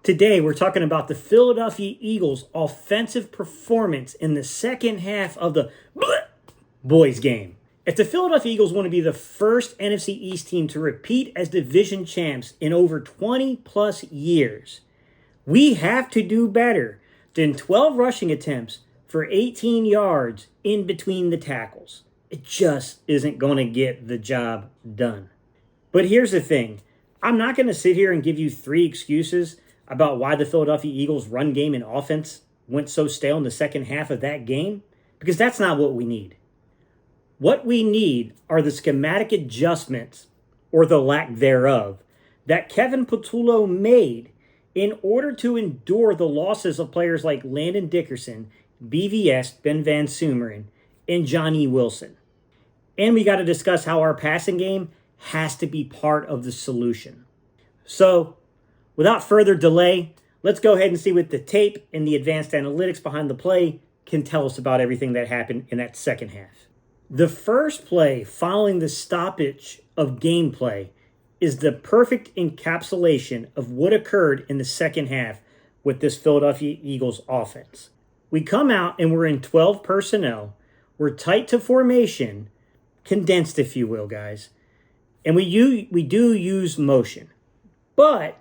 Today, we're talking about the Philadelphia Eagles' offensive performance in the second half of the boys game. If the Philadelphia Eagles want to be the first NFC East team to repeat as division champs in over 20 plus years, we have to do better than 12 rushing attempts for 18 yards in between the tackles. It just isn't going to get the job done. But here's the thing. I'm not going to sit here and give you 3 excuses about why the Philadelphia Eagles' run game and offense went so stale in the second half of that game, because that's not what we need. What we need are the schematic adjustments, or the lack thereof, that Kevin Patullo made in order to endure the losses of players like Landon Dickerson, BVS, Ben Van Sumeren, and Johnny Wilson. And we got to discuss how our passing game has to be part of the solution. So, without further delay, let's go ahead and see what the tape and the advanced analytics behind the play can tell us about everything that happened in that second half. The first play following the stoppage of gameplay is the perfect encapsulation of what occurred in the second half with this Philadelphia Eagles offense. We come out and we're in 12 personnel. We're tight to formation, condensed if you will, guys. And we do use motion. But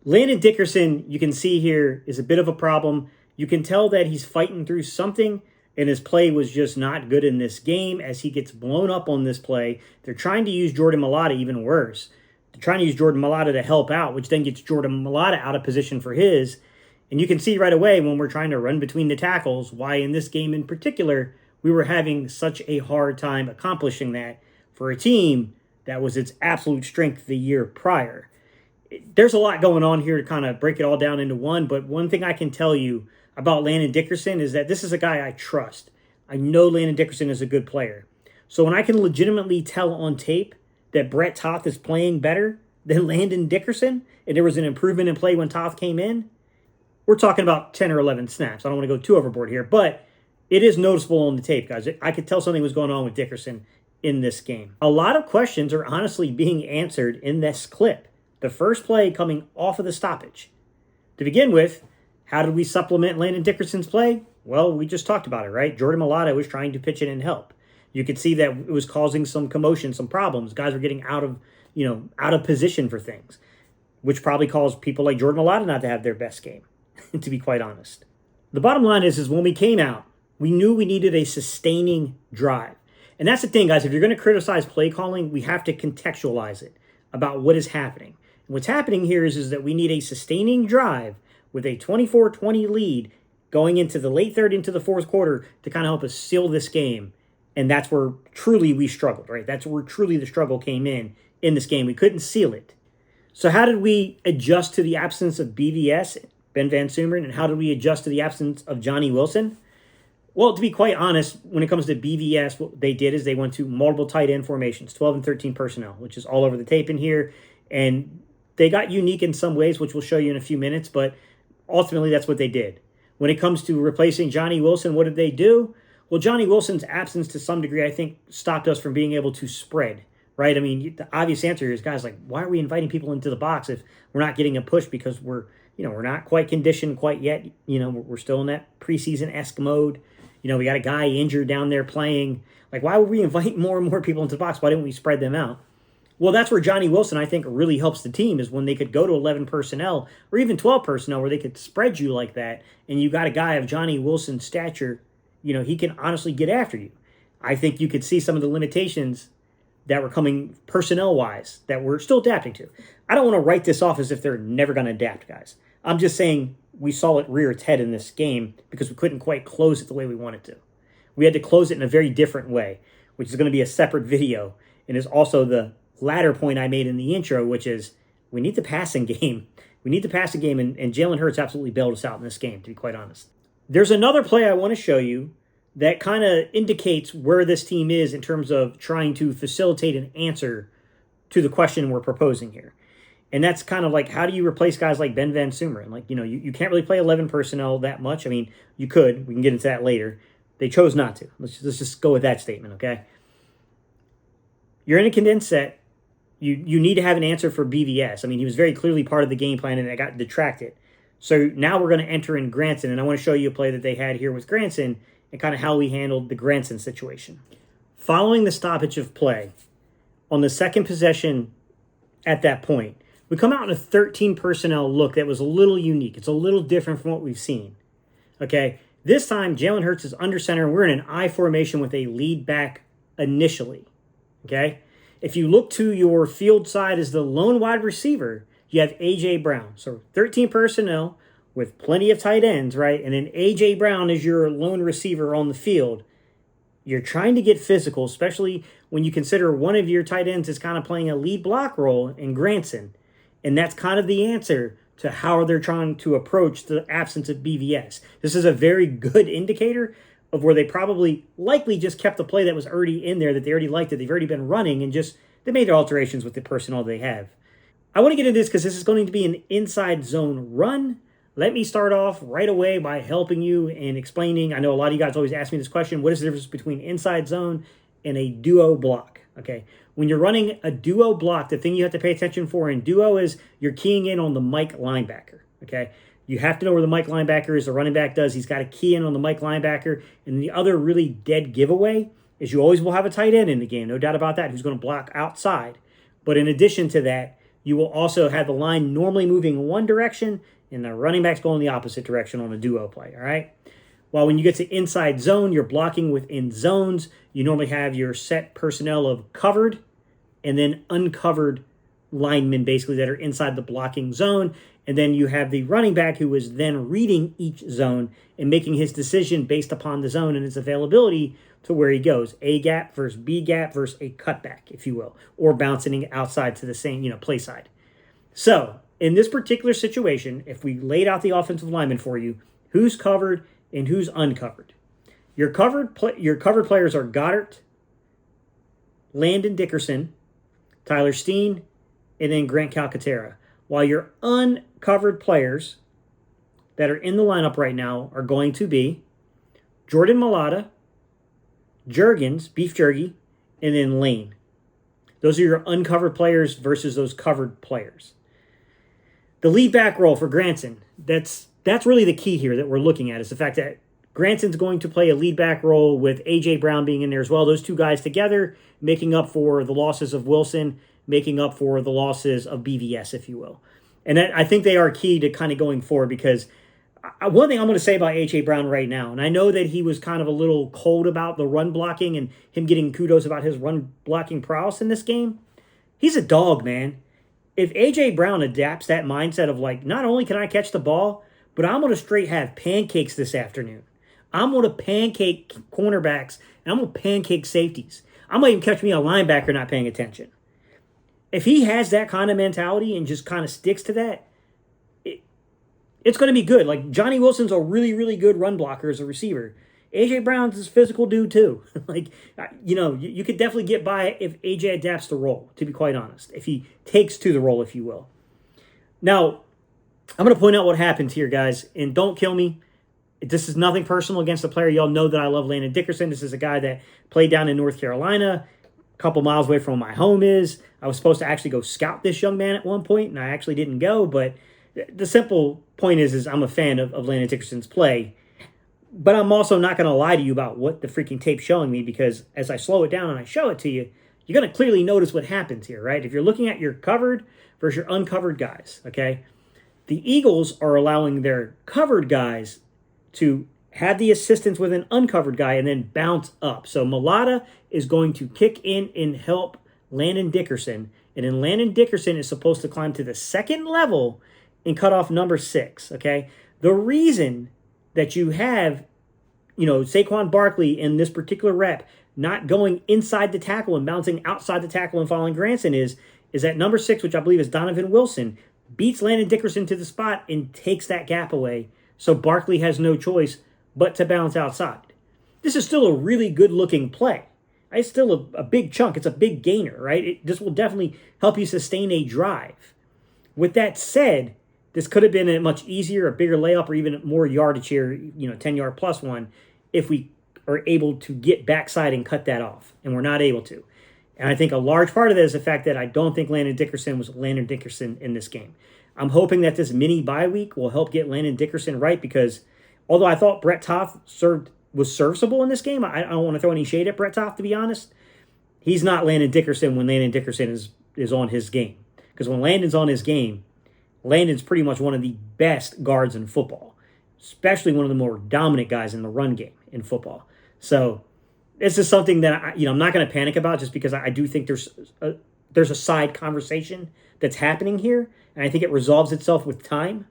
Landon Dickerson, you can see here, is a bit of a problem. You can tell that he's fighting through something, and his play was just not good in this game as he gets blown up on this play. They're trying to use Jordan Mailata even worse. They're trying to use Jordan Mailata to help out, which then gets Jordan Mailata out of position for his. And you can see right away when we're trying to run between the tackles why in this game in particular we were having such a hard time accomplishing that for a team that was its absolute strength the year prior. There's a lot going on here to kind of break it all down into one, but one thing I can tell you about Landon Dickerson is that this is a guy I trust. I know Landon Dickerson is a good player. So when I can legitimately tell on tape that Brett Toth is playing better than Landon Dickerson, and there was an improvement in play when Toth came in, we're talking about 10 or 11 snaps. I don't want to go too overboard here, but it is noticeable on the tape, guys. I could tell something was going on with Dickerson in this game. A lot of questions are honestly being answered in this clip. The first play coming off of the stoppage. To begin with, how did we supplement Landon Dickerson's play? Well, we just talked about it, right? Jordan Mailata was trying to pitch in and help. You could see that it was causing some commotion, some problems. Guys were getting out of position for things, which probably caused people like Jordan Mailata not to have their best game, to be quite honest. The bottom line is when we came out, we knew we needed a sustaining drive. And that's the thing, guys. If you're going to criticize play calling, we have to contextualize it about what is happening. And what's happening here is that we need a sustaining drive with a 24-20 lead going into the late third, into the fourth quarter to kind of help us seal this game. And that's where truly we struggled, right? That's where truly the struggle came in this game. We couldn't seal it. So how did we adjust to the absence of BVS, Ben Van Sumeren, and how did we adjust to the absence of Johnny Wilson? Well, to be quite honest, when it comes to BVS, what they did is they went to multiple tight end formations, 12 and 13 personnel, which is all over the tape in here. And they got unique in some ways, which we'll show you in a few minutes, but ultimately that's what they did. When it comes to replacing Johnny Wilson, what did they do? Well, Johnny Wilson's absence to some degree, I think, stopped us from being able to spread, right? I mean, the obvious answer is, guys, like, why are we inviting people into the box if we're not getting a push because we're not quite conditioned quite yet. We're still in that preseason-esque mode. We got a guy injured down there playing. Like, why would we invite more and more people into the box? Why didn't we spread them out? Well, that's where Johnny Wilson, I think, really helps the team is when they could go to 11 personnel or even 12 personnel where they could spread you like that. And you got a guy of Johnny Wilson's stature, he can honestly get after you. I think you could see some of the limitations that were coming personnel-wise that we're still adapting to. I don't want to write this off as if they're never going to adapt, guys. I'm just saying we saw it rear its head in this game because we couldn't quite close it the way we wanted to. We had to close it in a very different way, which is going to be a separate video and is also the latter point I made in the intro, which is we need the passing game. We need the passing game, and Jalen Hurts absolutely bailed us out in this game, to be quite honest. There's another play I want to show you that kind of indicates where this team is in terms of trying to facilitate an answer to the question we're proposing here. And that's kind of like, how do you replace guys like Ben Van Sumeren? Like, you can't really play 11 personnel that much. I mean, you could. We can get into that later. They chose not to. Let's just go with that statement, okay? You're in a condensed set. you need to have an answer for BVS. I mean, he was very clearly part of the game plan, and it got detracted. So now we're going to enter in Granson, and I want to show you a play that they had here with Granson and kind of how we handled the Granson situation. Following the stoppage of play, on the second possession at that point, we come out in a 13 personnel look that was a little unique. It's a little different from what we've seen. Okay, this time Jalen Hurts is under center, and we're in an I formation with a lead back initially. Okay, if you look to your field side as the lone wide receiver, you have A.J. Brown. So 13 personnel with plenty of tight ends, right? And then A.J. Brown is your lone receiver on the field. You're trying to get physical, especially when you consider one of your tight ends is kind of playing a lead block role in Granson. And that's kind of the answer to how they're trying to approach the absence of BVS. This is a very good indicator of where they probably likely just kept the play that was already in there, that they already liked it. They've already been running and just they made their alterations with the personnel they have. I want to get into this because this is going to be an inside zone run. Let me start off right away by helping you and explaining. I know a lot of you guys always ask me this question. What is the difference between inside zone and a duo block? Okay. When you're running a duo block, the thing you have to pay attention for in duo is you're keying in on the Mike linebacker. Okay. You have to know where the Mike linebacker is. The running back does. He's got to key in on the Mike linebacker. And the other really dead giveaway is you always will have a tight end in the game. No doubt about that. Who's going to block outside. But in addition to that, you will also have the line normally moving one direction and the running backs going the opposite direction on a duo play, all right? While when you get to inside zone, you're blocking within zones. You normally have your set personnel of covered and then uncovered linemen basically that are inside the blocking zone. And then you have the running back who is then reading each zone and making his decision based upon the zone and its availability to where he goes. A gap versus B gap versus a cutback, if you will, or bouncing outside to the same, play side. So in this particular situation, if we laid out the offensive lineman for you, who's covered and who's uncovered? Your covered players are Goddard, Landon Dickerson, Tyler Steen, and then Grant Calcaterra. While your uncovered players that are in the lineup right now are going to be Jordan Mailata, Juergens, Beef Jerky, and then Lane. Those are your uncovered players versus those covered players. The lead back role for Granson, that's really the key here that we're looking at, is the fact that Granson's going to play a lead back role with A.J. Brown being in there as well. Those two guys together making up for the losses of Wilson, making up for the losses of BVS, if you will. And I think they are key to kind of going forward because one thing I'm going to say about A.J. Brown right now, and I know that he was kind of a little cold about the run blocking and him getting kudos about his run blocking prowess in this game. He's a dog, man. If A.J. Brown adapts that mindset of like, not only can I catch the ball, but I'm going to straight have pancakes this afternoon. I'm going to pancake cornerbacks, and I'm going to pancake safeties. I might even catch me a linebacker not paying attention. If he has that kind of mentality and just kind of sticks to that, it's going to be good. Like, Johnny Wilson's a really, really good run blocker as a receiver. A.J. Brown's this physical dude, too. You could definitely get by if A.J. adapts the role, to be quite honest. If he takes to the role, if you will. Now, I'm going to point out what happens here, guys, and don't kill me. This is nothing personal against the player. Y'all know that I love Landon Dickerson. This is a guy that played down in North Carolina, a couple miles away from where my home is. I was supposed to actually go scout this young man at one point, and I actually didn't go, but the simple point is I'm a fan of Landon Dickerson's play. But I'm also not going to lie to you about what the freaking tape's showing me, because as I slow it down and I show it to you, you're going to clearly notice what happens here, right? If you're looking at your covered versus your uncovered guys, okay? The Eagles are allowing their covered guys to have the assistance with an uncovered guy and then bounce up. So Mailata is going to kick in and help Landon Dickerson, and then Landon Dickerson is supposed to climb to the second level and cut off number 6, okay? The reason that you have, Saquon Barkley in this particular rep not going inside the tackle and bouncing outside the tackle and following Granson is that number 6, which I believe is Donovan Wilson, beats Landon Dickerson to the spot and takes that gap away. So Barkley has no choice but to bounce outside. This is still a really good-looking play. It's still a big chunk. It's a big gainer, right? This will definitely help you sustain a drive. With that said, this could have been a much easier, a bigger layup, or even more yardage here, 10-yard plus one, if we are able to get backside and cut that off, and we're not able to. And I think a large part of that is the fact that I don't think Landon Dickerson was Landon Dickerson in this game. I'm hoping that this mini bye week will help get Landon Dickerson right, because although I thought Brett Toth was serviceable in this game, I don't want to throw any shade at Brett Toth, to be honest. He's not Landon Dickerson when Landon Dickerson is on his game. Because when Landon's on his game, Landon's pretty much one of the best guards in football, especially one of the more dominant guys in the run game in football. So this is something that I'm not going to panic about, just because I do think there's a side conversation that's happening here, and I think it resolves itself with time.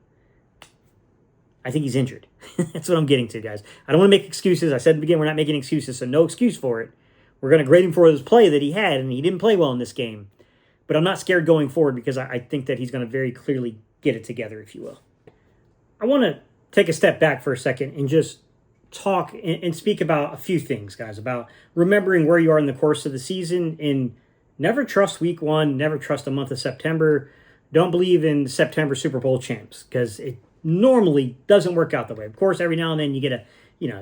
I think he's injured. That's what I'm getting to, guys. I don't want to make excuses. I said at the beginning, we're not making excuses, so no excuse for it. We're going to grade him for his play that he had, and he didn't play well in this game. But I'm not scared going forward, because I think that he's going to very clearly get it together, if you will. I want to take a step back for a second and just talk and speak about a few things, guys, about remembering where you are in the course of the season, and never trust week one, never trust the month of September. Don't believe in September Super Bowl champs, because it normally doesn't work out that way. Of course, every now and then you get a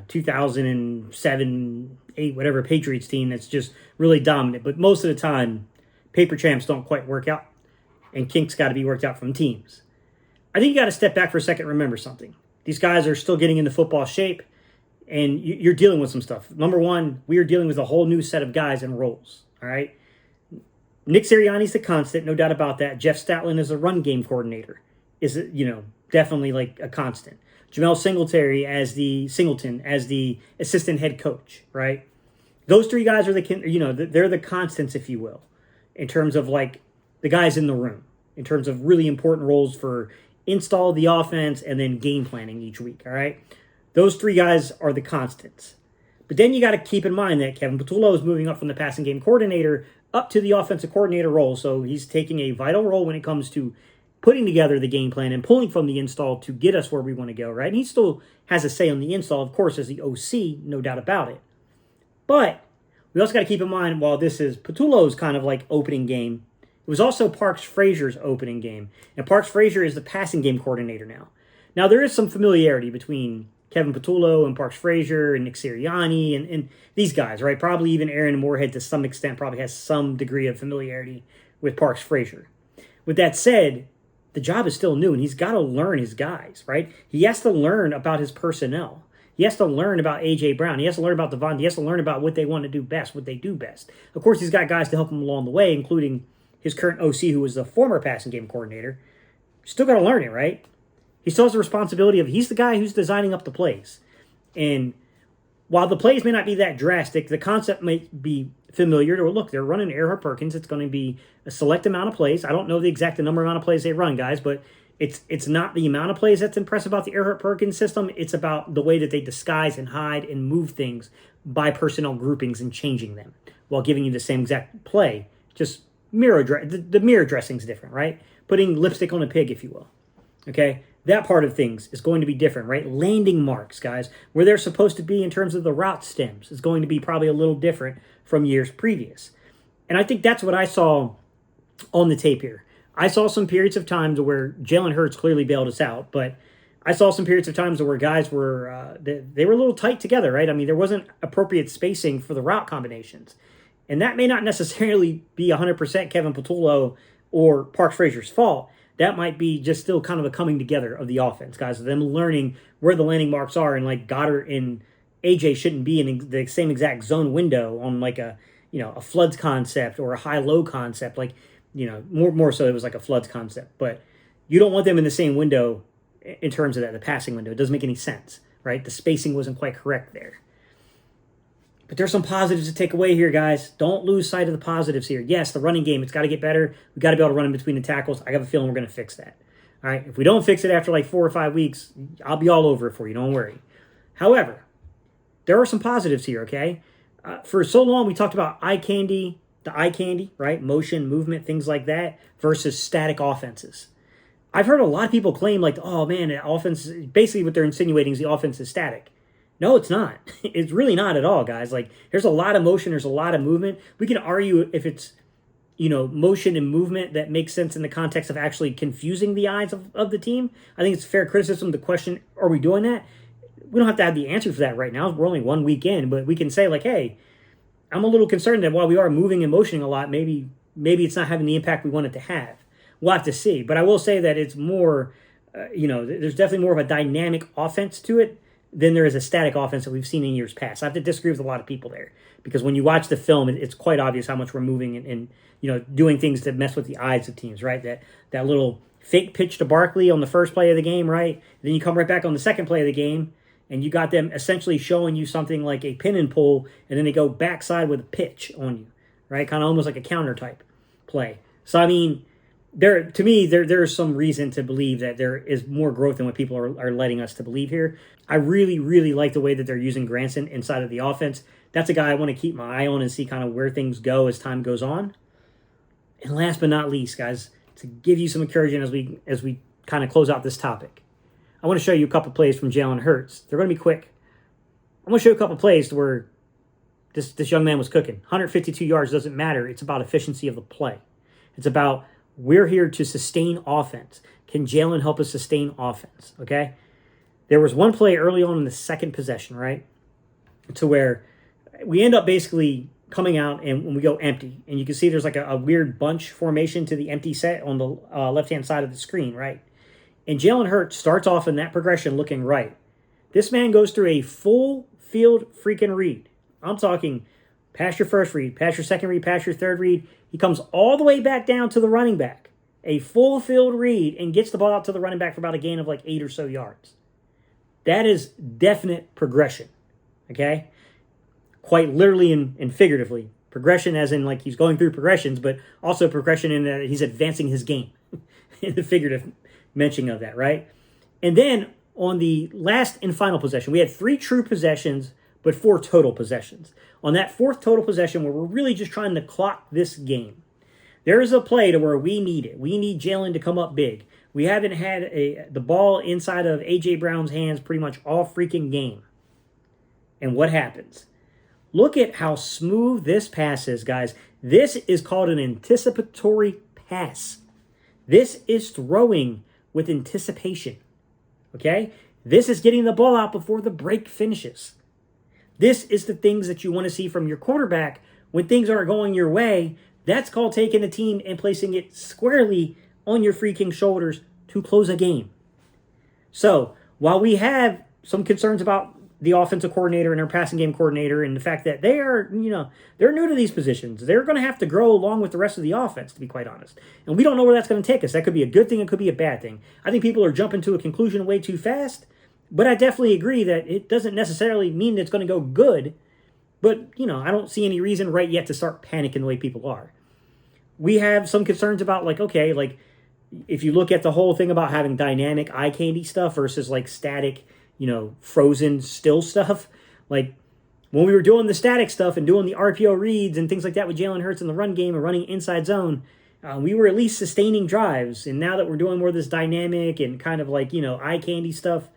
2007, 8, whatever Patriots team that's just really dominant. But most of the time, paper champs don't quite work out, and kinks got to be worked out from teams. I think you got to step back for a second and remember something. These guys are still getting into football shape, and you're dealing with some stuff. Number one, we are dealing with a whole new set of guys and roles, all right? Nick Sirianni's the constant, no doubt about that. Jeff Statlin is a run game coordinator, is definitely like a constant. Jamel Singleton as the assistant head coach, right? Those three guys are they're the constants, if you will, in terms of like the guys in the room, in terms of really important roles for install of the offense and then game planning each week, all right? Those three guys are the constants. But then you got to keep in mind that Kevin Patullo is moving up from the passing game coordinator up to the offensive coordinator role, so he's taking a vital role when it comes to putting together the game plan and pulling from the install to get us where we want to go, right? And he still has a say on the install, of course, as the OC, no doubt about it. But we also got to keep in mind, while this is Patullo's kind of like opening game, it was also Parks Frazier's opening game. And Parks Frazier is the passing game coordinator now. Now, there is some familiarity between Kevin Patullo and Parks Frazier and Nick Sirianni and these guys, right? Probably even Aaron Moorhead, to some extent, probably has some degree of familiarity with Parks Frazier. With that said, the job is still new, and he's got to learn his guys, right? He has to learn about his personnel. He has to learn about A.J. Brown. He has to learn about Devon. He has to learn about what they want to do best, what they do best. Of course, he's got guys to help him along the way, including his current OC, who was the former passing game coordinator. Still got to learn it, right? He still has the responsibility of, he's the guy who's designing up the plays. And while the plays may not be that drastic, the concept might be familiar to, look, they're running Earhart Perkins. It's going to be a select amount of plays. I don't know the exact amount of plays they run, guys, but it's not the amount of plays that's impressive about the Earhart Perkins system. It's about the way that they disguise and hide and move things by personnel groupings and changing them while giving you the same exact play. Just the mirror dressing's different, right? Putting lipstick on a pig, if you will. Okay? That part of things is going to be different, right? Landing marks, guys, where they're supposed to be in terms of the route stems, is going to be probably a little different from years previous. And I think that's what I saw on the tape here. I saw some periods of times where Jalen Hurts clearly bailed us out, but I saw some periods of times where guys were, they were a little tight together, right? I mean, there wasn't appropriate spacing for the route combinations. And that may not necessarily be 100% Kevin Patullo or Parks Frazier's fault. That might be just still kind of a coming together of the offense, guys, of them learning where the landing marks are, and like Goddard and AJ shouldn't be in the same exact zone window on like a floods concept or a high-low concept, like, more so it was like a floods concept. But you don't want them in the same window in terms of that, the passing window. It doesn't make any sense, right? The spacing wasn't quite correct there. But there's some positives to take away here, guys. Don't lose sight of the positives here. Yes, the running game, it's got to get better. We've got to be able to run in between the tackles. I have a feeling we're going to fix that. All right, if we don't fix it after like 4 or 5 weeks, I'll be all over it for you. Don't worry. However, there are some positives here, okay? For so long, we talked about eye candy, right? Motion, movement, things like that, versus static offenses. I've heard a lot of people claim like, oh man, the offense, basically what they're insinuating is the offense is static. No, it's not. It's really not at all, guys. Like, there's a lot of motion. There's a lot of movement. We can argue if it's, motion and movement that makes sense in the context of actually confusing the eyes of the team. I think it's fair criticism. The question, are we doing that? We don't have to have the answer for that right now. We're only 1 week in, but we can say like, hey, I'm a little concerned that while we are moving and motioning a lot, maybe it's not having the impact we want it to have. We'll have to see. But I will say that it's more, there's definitely more of a dynamic offense to it than there is a static offense that we've seen in years past. I have to disagree with a lot of people there because when you watch the film, it's quite obvious how much we're moving and doing things that mess with the eyes of teams, right? That little fake pitch to Barkley on the first play of the game, right? Then you come right back on the second play of the game, and you got them essentially showing you something like a pin and pull, and then they go backside with a pitch on you, right? Kind of almost like a counter type play. So, I mean, there's some reason to believe that there is more growth than what people are letting us to believe here. I really, really like the way that they're using Granson inside of the offense. That's a guy I want to keep my eye on and see kind of where things go as time goes on. And last but not least, guys, to give you some encouragement as we kind of close out this topic, I want to show you a couple plays from Jalen Hurts. They're going to be quick. I'm going to show you a couple plays where this young man was cooking. 152 yards doesn't matter. It's about efficiency of the play. It's about we're here to sustain offense. Can Jalen help us sustain offense? Okay? There was one play early on in the second possession, right? To where we end up basically coming out and when we go empty. And you can see there's like a weird bunch formation to the empty set on the left-hand side of the screen, right? And Jalen Hurts starts off in that progression looking right. This man goes through a full field freaking read. I'm talking pass your first read, pass your second read, pass your third read. He comes all the way back down to the running back. A full field read and gets the ball out to the running back for about a gain of like 8 or so yards. That is definite progression, okay? Quite literally and figuratively. Progression as in like he's going through progressions, but also progression in that he's advancing his game in the figurative mentioning of that, right? And then on the last and final possession, we had 3 true possessions, but 4 total possessions. On that 4th total possession where we're really just trying to clock this game, there is a play to where we need it. We need Jalen to come up big. We haven't had the ball inside of A.J. Brown's hands pretty much all freaking game. And what happens? Look at how smooth this pass is, guys. This is called an anticipatory pass. This is throwing with anticipation, okay? This is getting the ball out before the break finishes. This is the things that you want to see from your quarterback when things aren't going your way. That's called taking the team and placing it squarely on your freaking shoulders to close a game. So, while we have some concerns about the offensive coordinator and our passing game coordinator and the fact that they are, they're new to these positions. They're going to have to grow along with the rest of the offense, to be quite honest. And we don't know where that's going to take us. That could be a good thing. It could be a bad thing. I think people are jumping to a conclusion way too fast. But I definitely agree that it doesn't necessarily mean that it's going to go good. But, I don't see any reason right yet to start panicking the way people are. We have some concerns about, if you look at the whole thing about having dynamic eye candy stuff versus, static, frozen still stuff. Like, when we were doing the static stuff and doing the RPO reads and things like that with Jalen Hurts in the run game and running inside zone, we were at least sustaining drives. And now that we're doing more of this dynamic and kind of eye candy stuff,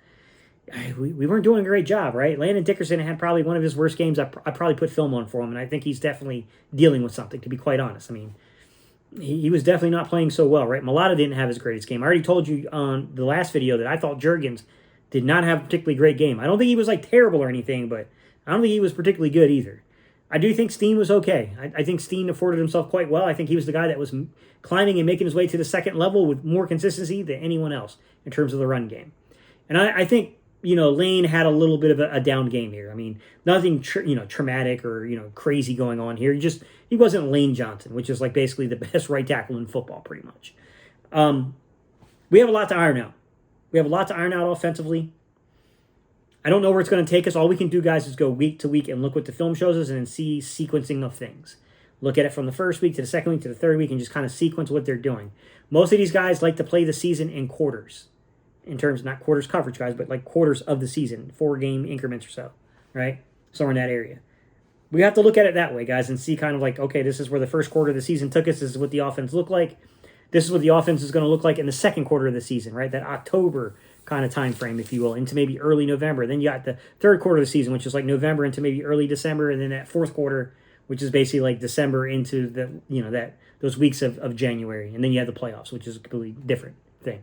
we weren't doing a great job, right? Landon Dickerson had probably one of his worst games. I probably put film on for him, and I think he's definitely dealing with something, to be quite honest. I mean, he was definitely not playing so well, right? Mulata didn't have his greatest game. I already told you on the last video that I thought Juergens did not have a particularly great game. I don't think he was terrible or anything, but I don't think he was particularly good either. I do think Steen was okay. I think Steen afforded himself quite well. I think he was the guy that was climbing and making his way to the second level with more consistency than anyone else in terms of the run game. And I think, Lane had a little bit of a down game here. I mean, nothing, traumatic or, crazy going on here. He wasn't Lane Johnson, which is basically the best right tackle in football, pretty much. We have a lot to iron out. We have a lot to iron out offensively. I don't know where it's going to take us. All we can do, guys, is go week to week and look what the film shows us and then see sequencing of things. Look at it from the first week to the second week to the third week and just kind of sequence what they're doing. Most of these guys like to play the season in quarters. In terms, not quarters coverage, guys, but quarters of the season, 4-game increments or so, right? Somewhere in that area. We have to look at it that way, guys, and see kind of okay, this is where the first quarter of the season took us. This is what the offense looked like. This is what the offense is going to look like in the second quarter of the season, right? That October kind of time frame, if you will, into maybe early November. Then you got the third quarter of the season, which is November into maybe early December, and then that fourth quarter, which is basically December into the those weeks of January, and then you have the playoffs, which is a completely different thing.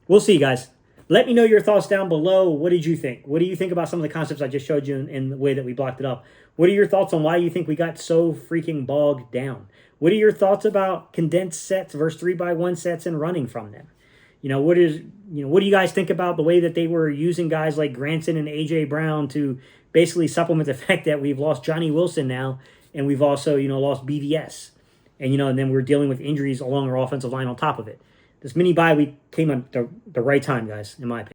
We'll see, guys. Let me know your thoughts down below. What did you think? What do you think about some of the concepts I just showed you in the way that we blocked it up? What are your thoughts on why you think we got so freaking bogged down? What are your thoughts about condensed sets versus 3x1 sets and running from them? What do you guys think about the way that they were using guys like Granson and A.J. Brown to basically supplement the fact that we've lost Johnny Wilson now, and we've also, lost BVS. And then we're dealing with injuries along our offensive line on top of it. This mini bye week came at the right time, guys, in my opinion.